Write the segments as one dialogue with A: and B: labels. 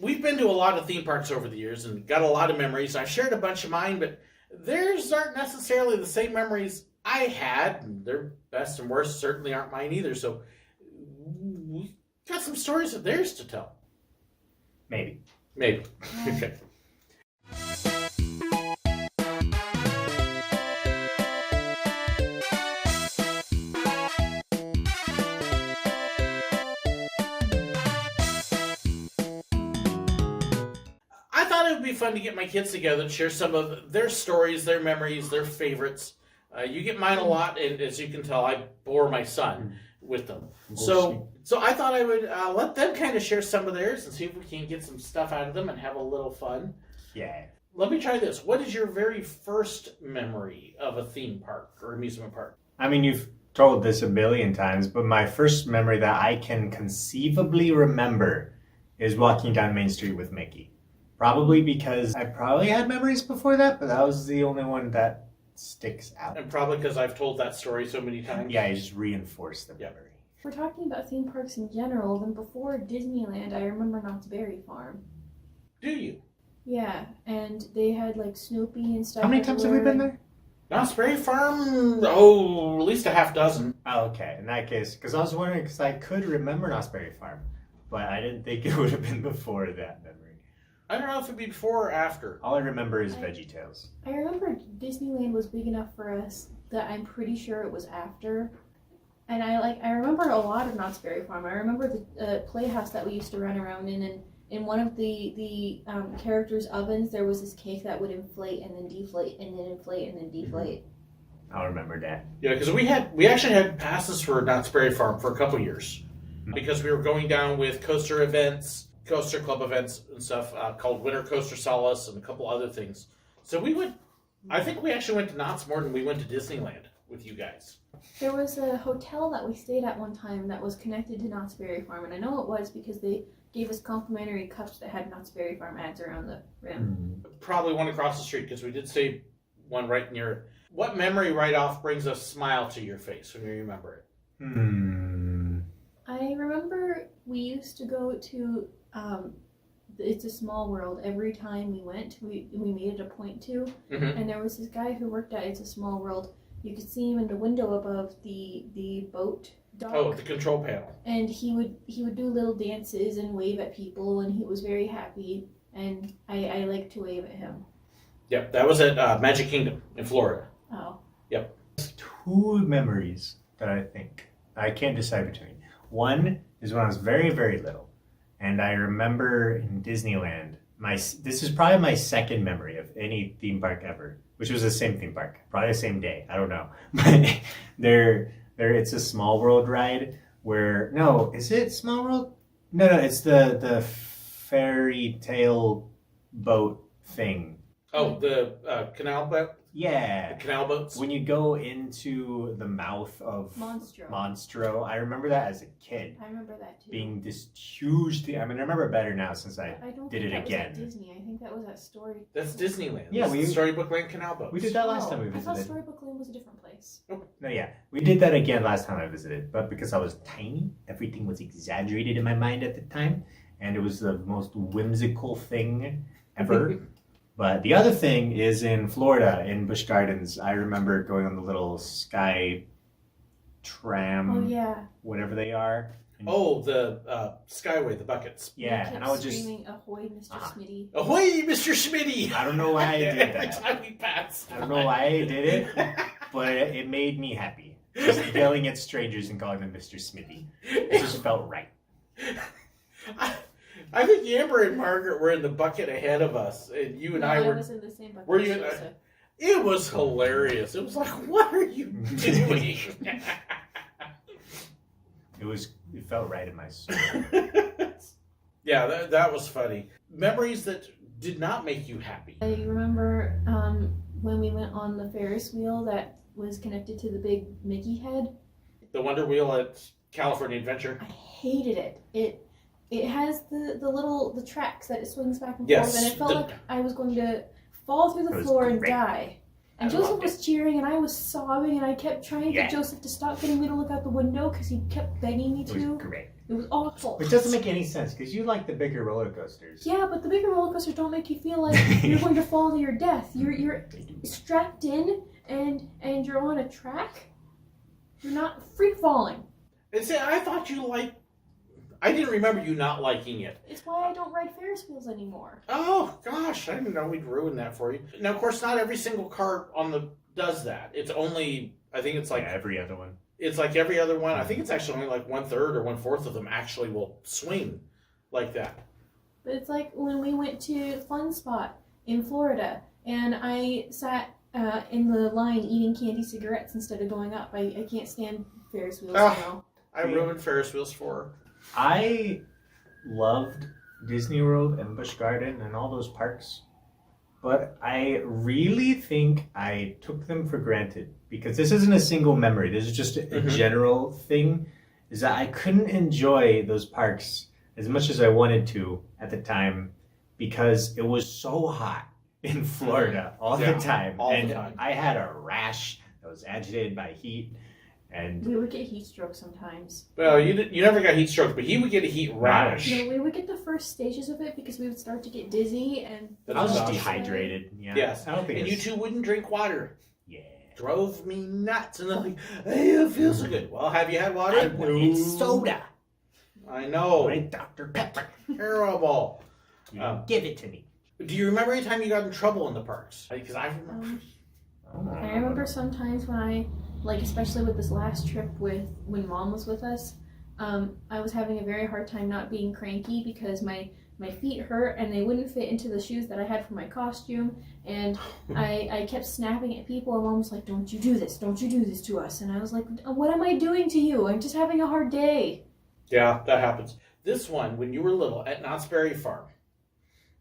A: we've been to a lot of theme parks over the years and got a lot of memories. I've shared a bunch of mine, but theirs aren't necessarily the same memories I had. And their best and worst certainly aren't mine either. So we got some stories of theirs to tell.
B: Maybe.
A: Okay. I thought it would be fun to get my kids together and share some of their stories, their memories, their favorites. You get mine a lot, and as you can tell, I bore my son with them. So I thought I would let them kind of share some of theirs and see if we can get some stuff out of them and have a little fun.
B: Yeah.
A: Let me try this. What is your very first memory of a theme park or amusement park?
B: I mean, you've told this a million times, but my first memory that I can conceivably remember is walking down Main Street with Mickey. Probably because I probably had memories before that, but that was the only one that sticks out.
A: And probably because I've told that story so many times.
B: Yeah, I just reinforced the memory.
C: If we're talking about theme parks in general, then before Disneyland, I remember Knott's Berry Farm.
A: Do you?
C: Yeah, and they had like Snoopy and stuff.
B: How many times have we been there?
A: Knott's Berry Farm? Oh, at least a half dozen.
B: Oh, okay. In that case, because I was wondering, because I could remember Knott's Berry Farm, but I didn't think it would have been before that memory.
A: I don't know if it'd be before or after.
B: All I remember is VeggieTales.
C: I remember Disneyland was big enough for us that I'm pretty sure it was after. And I remember a lot of Knott's Berry Farm. I remember the playhouse that we used to run around in, and in one of the characters' ovens, there was this cake that would inflate and then deflate and then inflate and then deflate.
B: I'll remember that.
A: Yeah, because we actually had passes for Knott's Berry Farm for a couple years because we were going down with coaster events, coaster club events and stuff called Winter Coaster Solace and a couple other things. So we went. I think we actually went to Knott's more than we went to Disneyland with you guys.
C: There was a hotel that we stayed at one time that was connected to Knott's Berry Farm, and I know it was because they gave us complimentary cups that had Knott's Berry Farm ads around the rim.
A: Probably one across the street because we did stay one right near it. What memory right off brings a smile to your face when you remember it?
C: I remember we used to go to It's a Small World every time we went. We made it a point to, and there was this guy who worked at It's a Small World. You could see him in the window above the boat dock.
A: Oh, the control panel.
C: And he would do little dances and wave at people, and he was very happy. And I liked to wave at him.
A: Yep, that was at Magic Kingdom in Florida.
C: Oh.
A: Yep.
B: Two memories that I think I can't decide between. One is when I was very, very little. And I remember in Disneyland, this is probably my second memory of any theme park ever, which was the same theme park, probably the same day. I don't know. But it's a Small World ride where, no, is it Small World? No, it's the fairy tale boat thing.
A: Oh, the canal boat?
B: Yeah.
A: The canal boats?
B: When you go into the mouth of Monstro, I remember that as a kid.
C: I remember that too.
B: Being this huge thing. I mean, I remember it better now since I
C: don't
B: did
C: think
B: it
C: that
B: again.
C: Was at Disney. I think that was at Story.
A: That's Disneyland.
B: Yeah,
A: we Storybook Land canal boats.
B: We did that last time we
C: I thought
B: visited.
C: Storybook Land was a different place.
B: No, yeah, we did that again last time I visited, but because I was tiny, everything was exaggerated in my mind at the time, and it was the most whimsical thing ever. But the other thing is in Florida, in Busch Gardens. I remember going on the little sky tram,
C: Oh yeah.
B: whatever they are. And
A: the Skyway, the buckets.
B: yeah,
C: Kept
B: and I was just
C: screaming, "Ahoy, Mr. Smitty!"
A: Ahoy, Mr. Schmitty!
B: I don't know why I did
A: Every
B: that.
A: time we passed.
B: I don't know why I did it, but it made me happy. Just yelling at strangers and calling them Mr. Smithy. It just felt right.
A: I think Amber and Margaret were in the bucket ahead of us, and you and I were.
C: was in the same bucket.
A: Were you? It was hilarious. It was like, what are you doing?
B: It felt right in my soul.
A: Yeah, that was funny. Memories that did not make you happy.
C: I remember when we went on the Ferris wheel that was connected to the big Mickey head.
A: The Wonder Wheel at California Adventure.
C: I hated it. It has the tracks that it swings back and
A: Yes,
C: forth, and it felt like I was going to fall through the floor and die. And Joseph was cheering, and I was sobbing, and I kept trying to get Joseph to stop getting me to look out the window because he kept begging me to.
B: It was great.
C: It was awful.
B: Which doesn't make any sense because you like the bigger roller coasters.
C: Yeah, but the bigger roller coasters don't make you feel like you're going to fall to your death. You're strapped in and you're on a track. You're not free falling.
A: And see, I thought you liked. I didn't remember you not liking it.
C: It's why I don't ride Ferris wheels anymore.
A: Oh gosh, I didn't know we'd ruin that for you. Now, of course, not every single car does that. It's only, I think it's like
B: every other one.
A: It's like every other one. I think it's actually only like 1/3 or 1/4 of them actually will swing like that.
C: But it's like when we went to Fun Spot in Florida, and I sat in the line eating candy cigarettes instead of going up. I can't stand Ferris wheels now.
A: I ruined Ferris wheels for her.
B: I loved Disney World and Busch Garden and all those parks, but I really think I took them for granted because this isn't a single memory. This is just a general thing, is that I couldn't enjoy those parks as much as I wanted to at the time because it was so hot in Florida all the time. I had a rash that was agitated by heat. And
C: we would get heat stroke sometimes.
A: Well, you never got heat stroke, but he would get a heat rash.
C: No, we would get the first stages of it because we would start to get dizzy and.
B: I was just dehydrated. Yeah.
A: Yes,
B: I don't think.
A: And you two wouldn't drink water.
B: Yeah.
A: Drove me nuts, and I'm like, hey, it feels so good. Well, have you had water?
B: I wanted soda.
A: I know.
B: Right, Dr. Pepper.
A: Terrible.
B: Give it to me.
A: Do you remember any time you got in trouble in the parks? Because I remember.
C: I remember sometimes when I. Like, especially with this last trip when Mom was with us, I was having a very hard time not being cranky because my feet hurt and they wouldn't fit into the shoes that I had for my costume. And I kept snapping at people and Mom was like, don't you do this to us. And I was like, what am I doing to you? I'm just having a hard day.
A: Yeah, that happens. This one, when you were little at Knott's Berry Farm,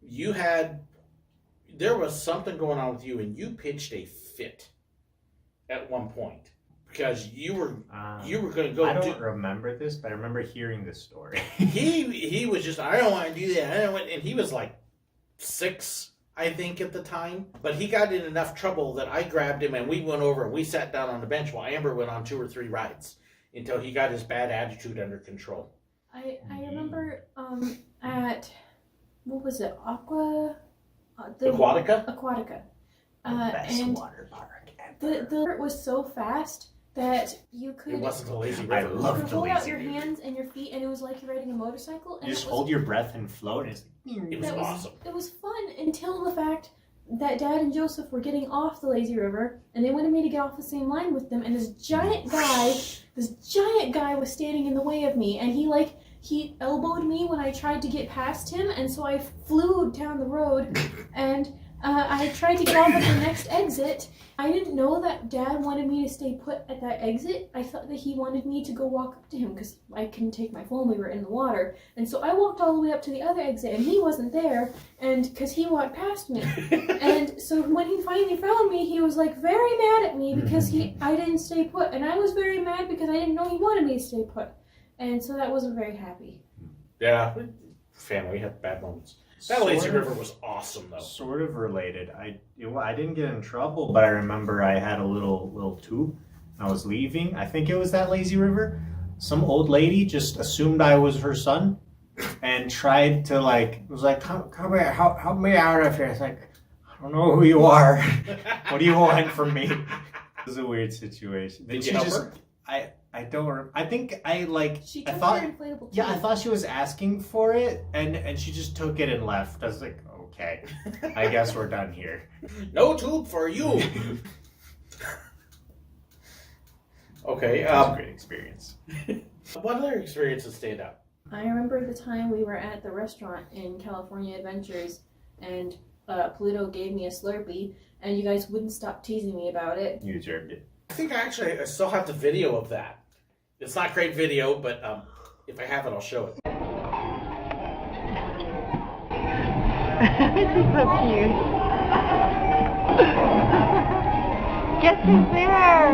A: there was something going on with you and you pitched a fit at one point because you were going to go.
B: I don't remember this, but I remember hearing this story.
A: he was just, I don't want to do that. And he was like 6, I think, at the time. But he got in enough trouble that I grabbed him and we went over and we sat down on the bench while Amber went on 2 or 3 rides until he got his bad attitude under control.
C: I remember at what was it, Aquatica.
B: The best water park.
C: The it was so fast that you could.
A: It wasn't a lazy river.
B: I loved the
C: hold
B: lazy
C: out your
B: river.
C: hands and your feet, and it was like you're riding a motorcycle. And
B: You just hold your breath and float. And
A: it was awesome.
C: It was fun until the fact that Dad and Joseph were getting off the lazy river, and they wanted me to get off the same line with them. And this giant guy was standing in the way of me, and he elbowed me when I tried to get past him, and so I flew down the road, and I tried to get off at the next exit. I didn't know that Dad wanted me to stay put at that exit. I thought that he wanted me to go walk up to him because I couldn't take my phone. We were in the water. And so I walked all the way up to the other exit, and he wasn't there, and because he walked past me. And so when he finally found me, he was like very mad at me because I didn't stay put. And I was very mad because I didn't know he wanted me to stay put. And so that wasn't very happy.
A: Yeah, family had bad moments. That lazy river was awesome, though.
B: Sort of related. I didn't get in trouble, but I remember I had a little tube. And I was leaving. I think it was that lazy river. Some old lady just assumed I was her son, and tried to was like, come here, help me out of here. It's like, I don't know who you are. What do you want from me? It was a weird situation.
A: Did you help her?
B: I don't. I think I
C: She
B: I
C: took
B: thought.
C: her inflatable
B: Yeah, I
C: tube.
B: thought she was asking for it, and she just took it and left. I was like, okay, I guess we're done here.
A: No tube for you. Okay.
B: That was a great experience.
A: What other experiences stand out?
C: I remember the time we were at the restaurant in California Adventures, and Pluto gave me a Slurpee, and you guys wouldn't stop teasing me about it.
B: You deserved it.
A: I think I still have the video of that. It's not great video, but if I have it, I'll show it.
D: This is so cute. Guess who's there?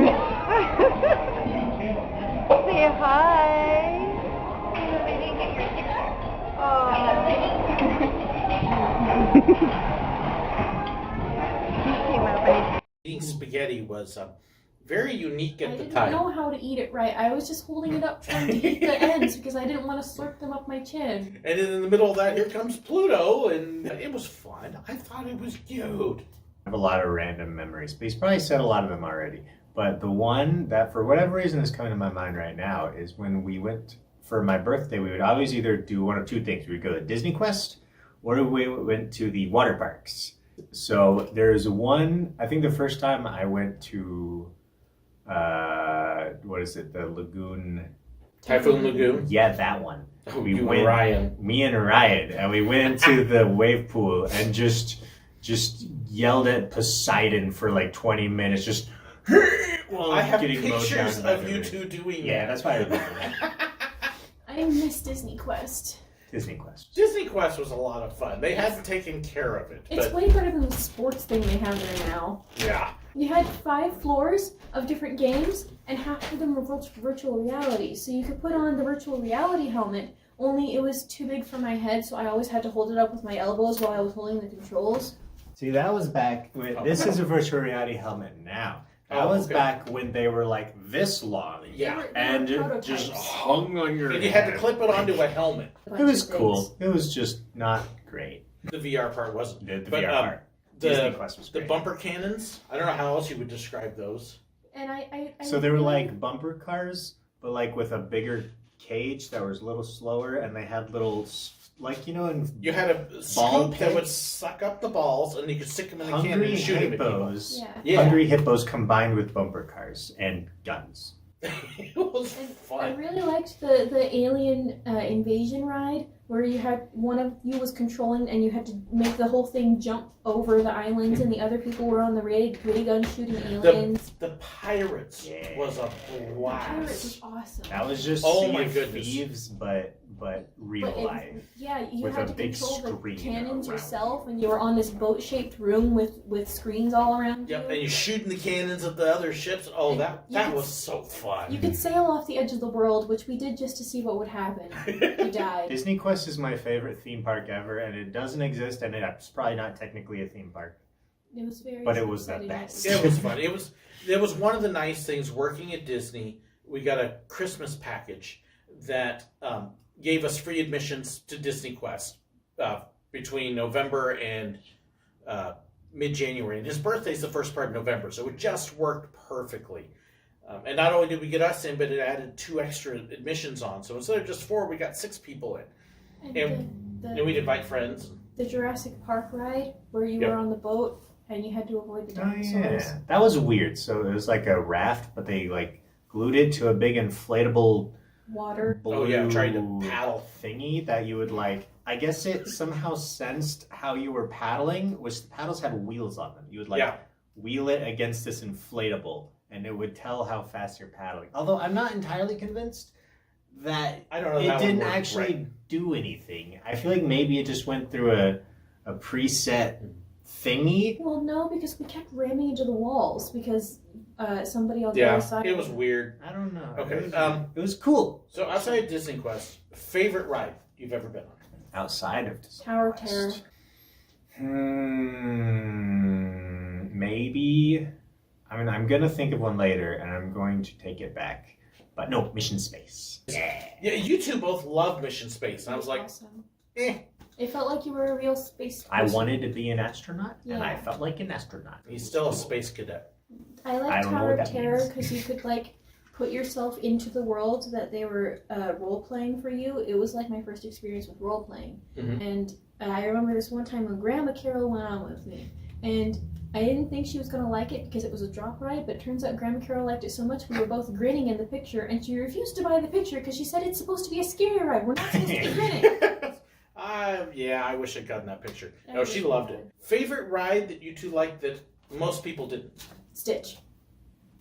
D: Say hi. I didn't get your picture. He came up and
A: Eating spaghetti was very unique
C: I
A: at the
C: didn't
A: time.
C: know how to eat it right. I was just holding it up trying to eat the ends because I didn't want to slurp them up my chin.
A: And in the middle of that, here comes Pluto, and it was fun. I thought it was cute.
B: I have a lot of random memories, but he's probably said a lot of them already. But the one that, for whatever reason, is coming to my mind right now is when we went for my birthday. We would always either do one of two things: we would go to Disney Quest, or we went to the water parks. So there's one. I think the first time I went to, what is it? The lagoon.
A: Typhoon Lagoon.
B: Yeah, that one.
A: Oh,
B: We
A: you
B: went-
A: and Ryan.
B: Me and Ryan, and we went into the wave pool and just yelled at Poseidon for like 20 minutes, just while
A: I have
B: getting mowed down
A: pictures
B: by
A: of you
B: everybody.
A: two doing
B: Yeah,
A: that.
B: that's why I remember that.
C: I miss Disney Quest.
B: Disney Quest.
A: Disney Quest was a lot of fun. They hadn't taken care of it.
C: It's
A: But
C: way better than the sports thing they have there now.
A: yeah.
C: You had 5 floors of different games, and half of them were virtual reality. So you could put on the virtual reality helmet, only it was too big for my head, so I always had to hold it up with my elbows while I was holding the controls.
B: See, that was back when this is a virtual reality helmet now. That
A: Oh,
B: was
A: okay.
B: back when they were like this long.
A: Yeah.
B: And
C: They were
B: it just
C: prototypes.
B: hung on your
A: And you
B: head.
A: had to clip it onto a helmet.
C: A bunch
B: It was
C: of things.
B: cool. It was just not great.
A: The VR part wasn't.
B: The
A: But,
B: VR part. Disney
A: The,
B: Quest was
A: the
B: great.
A: bumper cannons, I don't know how else you would describe those.
C: And I
B: So they were
C: really-
B: like bumper cars, but like with a bigger cage that was a little slower, and they had little, like, you know, in
A: You had a
B: Ball
A: scoop that would
B: pits?
A: suck up the balls, and you could stick them in a cannon
B: Hungry
A: and shoot them at people.
B: Hippos.
C: Yeah.
A: Yeah.
B: Hungry Hippos combined with bumper cars and guns.
A: It was
C: And I
A: fun.
C: really liked the alien invasion ride where you had one of you was controlling and you had to make the whole thing jump over the islands and the other people were on the ray gun shooting aliens.
A: The Pirates
B: Yeah.
A: was a
C: Pirates
A: blast.
C: was awesome.
B: That was just
A: Oh
B: Sea
A: my
B: of
A: goodness.
B: Thieves, but real
C: But it-
B: life.
C: Yeah, you
B: with
C: had
B: a
C: to
B: big
C: control the
B: screen
C: cannons
B: around
C: yourself, and you were on this boat-shaped room with screens all around
A: Yep,
C: you.
A: and you're shooting the cannons at the other ships. Oh,
C: And
A: that
C: you could-
A: was so fun.
C: You could sail off the edge of the world, which we did just to see what would happen. You died.
B: Disney Quest is my favorite theme park ever, and it doesn't exist, and it's probably not technically a theme park.
C: It was very.
B: But it was the
C: upsetting.
B: best.
A: It was fun. It was one of the nice things working at Disney. We got a Christmas package that gave us free admissions to Disney Quest between November and mid-January. And his birthday's the first part of November, so it just worked perfectly. And not only did we get us in, but it added 2 extra admissions on. So instead of just 4, we got 6 people in.
C: And
A: And we'd invite friends.
C: the Jurassic Park ride, where you
A: Yep.
C: were on the boat and you had to avoid the
B: Oh
C: dinosaurs.
B: yeah, that was weird. So it was like a raft, but they like glued it to a big inflatable
C: Water.
B: blue
A: Oh, yeah, trying to paddle.
B: thingy that you would like. I guess it somehow sensed how you were paddling, which the paddles had wheels on them. You would like
A: Yeah.
B: wheel it against this inflatable, and it would tell how fast you're paddling. Although I'm not entirely convinced that
A: I don't know.
B: it
A: that one
B: didn't
A: worked
B: actually
A: right.
B: do anything. I feel like maybe it just went through a preset thingy.
C: Well, no, because we kept ramming into the walls because somebody on the
A: Yeah,
C: other side.
A: it was weird.
B: I don't know.
A: Okay,
B: It was cool.
A: So outside of Disney Quest, favorite ride you've ever been on?
B: Outside of Disney
C: Tower of
B: Quest.
C: Terror.
B: Maybe. I mean, I'm gonna think of one later, and I'm going to take it back. But no, Mission Space. Yeah.
A: Yeah, you two both love Mission Space, and I was like,
C: Awesome.
A: eh.
C: It felt like you were a real space.
B: I
C: person.
B: wanted to be an astronaut, and I
C: Yeah.
B: felt like an astronaut.
A: He's still a space cadet.
C: I
B: I
C: like
B: don't know
C: Tower
B: what
C: of
B: that
C: Terror
B: means.
C: because you could like put yourself into the world that they were role playing for you. It was like my first experience with role playing,
A: Mhm.
C: and I remember this one time when Grandma Carol went on with me, and I didn't think she was gonna like it because it was a drop ride, but it turns out Grandma Carol liked it so much we were both grinning in the picture, and she refused to buy the picture because she said it's supposed to be a scary ride. We're not supposed to be grinning.
A: Yeah, I wish I'd gotten that picture.
C: I
A: No,
C: wish
A: she
C: you
A: loved
C: would.
A: it. Favorite ride that you two liked that most people didn't?
C: Stitch.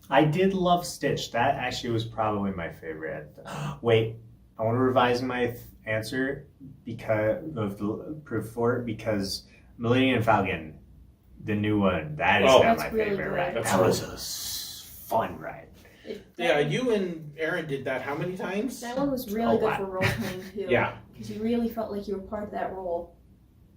B: I did love Stitch. That actually was probably my favorite. Wait, I want to revise my answer because because Millennium Falcon, the new one, that is
A: Oh.
B: not my
C: That's really
B: favorite
C: good.
B: ride.
A: That's
B: That
A: really
B: was a fun ride.
A: Yeah, you and Aaron did that how many times?
C: That one was really
B: A
C: good
B: lot.
C: for role playing too.
A: Yeah.
C: Because you really felt like you were part of that role.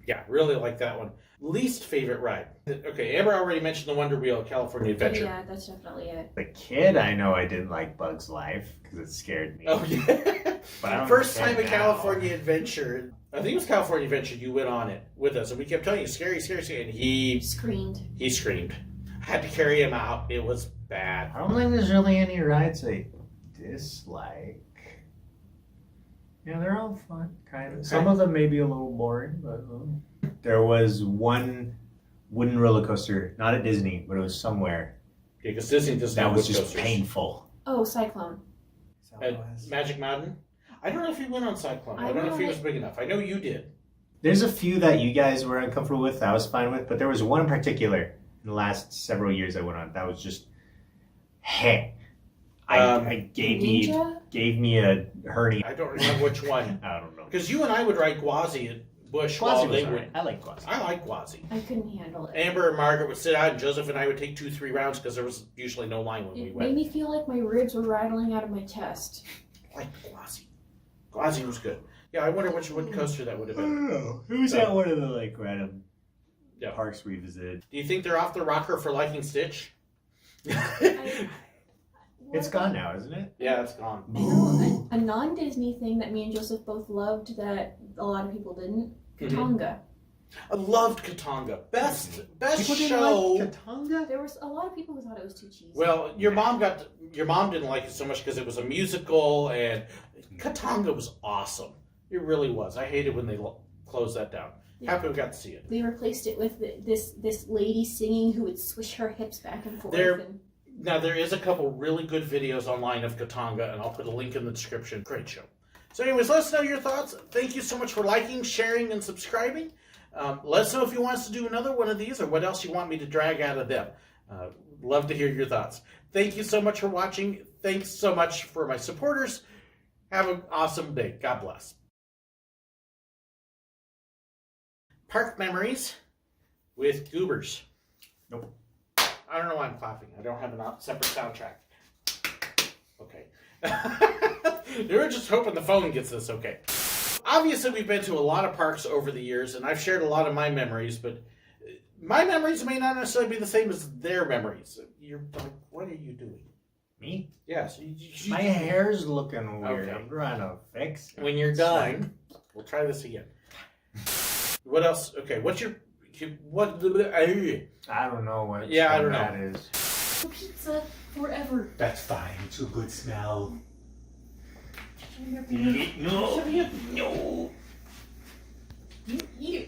A: Yeah, really like that one. Least favorite ride. Okay, Amber already mentioned the Wonder Wheel California Adventure.
C: Yeah, that's definitely it.
B: The kid, I know I didn't like Bug's Life because it scared me.
A: Oh, yeah.
B: But I don't
A: First
B: care
A: time at
B: now.
A: California Adventure. I think it was California Adventure. You went on it with us, and we kept telling you, scary, scary, scary. And he
C: Screamed.
A: screamed. I had to carry him out. It was bad.
B: I don't think there's really any rides I dislike. Yeah, they're all fun, kind of. Some of them may be a little boring, but there was one wooden roller coaster, not at Disney, but it was somewhere.
A: Yeah, because Disney doesn't
B: That
A: have
B: was
A: wood
B: just
A: coasters.
B: painful.
C: Oh, Cyclone.
A: At Magic Mountain? I don't know if he went on Cyclone. I don't know if he was big enough. I know you did.
B: There's a few that you guys were uncomfortable with that I was fine with, but there was one in particular in the last several years I went on that was just, hey, I gave me a hernia.
A: I don't remember which one.
B: I don't know.
A: Because you and I would ride Gwazi at Busch
B: Quasi
A: while
B: was
A: they
B: alright.
A: would.
B: I like Quasi.
A: I like Gwazi.
C: I couldn't handle it.
A: Amber and Margaret would sit out, and Joseph and I would take 2-3 rounds because there was usually no line when we
C: It
A: went.
C: made me feel like my ribs were rattling out of my chest.
A: I like Gwazi. Gwazi was good. Yeah, I wonder which wood coaster that would have been.
B: Oh, who's at one of the like random
A: Yeah.
B: parks we visited?
A: Do you think they're off the rocker for liking Stitch?
B: It's gone now, isn't it?
A: Yeah, it's gone.
C: I know a non-Disney thing that me and Joseph both loved that a lot of people didn't. Katanga.
A: I loved Katanga. Best
B: People didn't
A: show.
B: like Katanga?
C: There was a lot of people who thought it was too cheesy.
A: Well, your mom didn't like it so much because it was a musical, and Katanga was awesome. It really was. I hated when they closed that down.
C: Yeah.
A: Happy we got to see it.
C: They replaced it with this lady singing who would swish her hips back and forth.
A: Now, there is a couple really good videos online of Katanga, and I'll put a link in the description. Great show. So anyways, let us know your thoughts. Thank you so much for liking, sharing, and subscribing. Let us know if you want us to do another one of these or what else you want me to drag out of them. Love to hear your thoughts. Thank you so much for watching. Thanks so much for my supporters. Have an awesome day. God bless. Park memories with Goobers.
B: Nope.
A: I don't know why I'm clapping. I don't have a separate soundtrack. Okay. They were just hoping the phone gets this okay. Obviously, we've been to a lot of parks over the years, and I've shared a lot of my memories, but my memories may not necessarily be the same as their memories. You're like, what are you doing?
B: Me?
A: Yes.
B: My hair's looking weird.
A: Okay.
B: I'm trying to fix it.
A: When you're done, we'll try this again. What else? Okay, what?
B: I don't know what
A: Yeah, I don't
B: that
A: know.
B: is.
C: Pizza forever.
B: That's fine. It's a good smell.
C: No.
B: No. No.
C: You eat it.